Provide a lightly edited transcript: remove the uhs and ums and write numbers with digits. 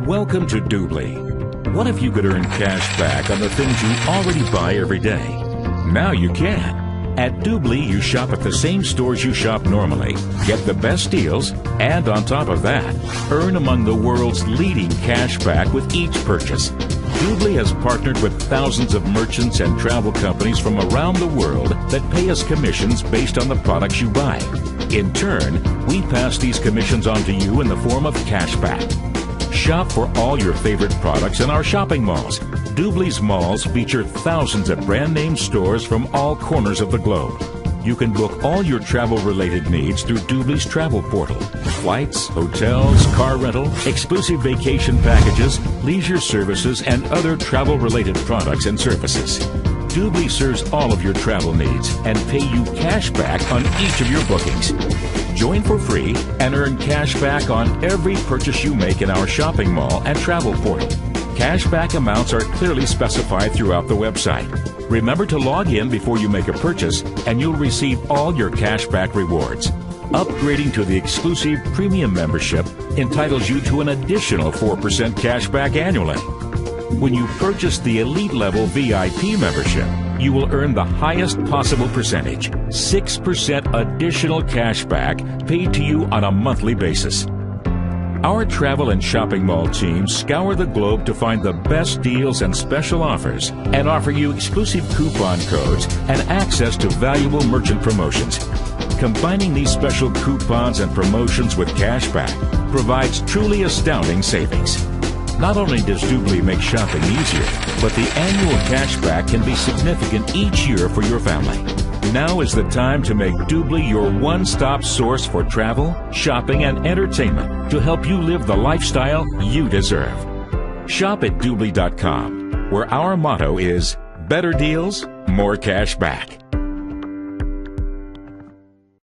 Welcome to Doobly. What if you could earn cash back on the things you already buy every day? Now you can. At Doobly, you shop at the same stores you shop normally, get the best deals, and on top of that, earn among the world's leading cash back with each purchase. Doobly has partnered with thousands of merchants and travel companies from around the world that pay us commissions based on the products you buy. In turn, we pass these commissions on to you in the form of cash back. Shop for all your favorite products in our shopping malls. Doobly's malls feature thousands of brand name stores from all corners of the globe. You can book all your travel-related needs through Doobly's travel portal. Flights, hotels, car rental, exclusive vacation packages, leisure services, and other travel-related products and services. Doobly serves all of your travel needs and pay you cash back on each of your bookings. Join for free and earn cash back on every purchase you make in our shopping mall and travel portal. Cashback amounts are clearly specified throughout the website. Remember to log in before you make a purchase and you'll receive all your cashback rewards. Upgrading to the exclusive premium membership entitles you to an additional 4% cashback annually. When you purchase the elite level VIP membership, you will earn the highest possible percentage, 6% additional cashback paid to you on a monthly basis. Our travel and shopping mall teams scour the globe to find the best deals and special offers and offer you exclusive coupon codes and access to valuable merchant promotions. Combining these special coupons and promotions with cashback provides truly astounding savings. Not only does Doobly make shopping easier, but the annual cashback can be significant each year for your family. Now is the time to make Doobly your one-stop source for travel, shopping, and entertainment to help you live the lifestyle you deserve. Shop at Doobly.com, where our motto is better deals, more cash back.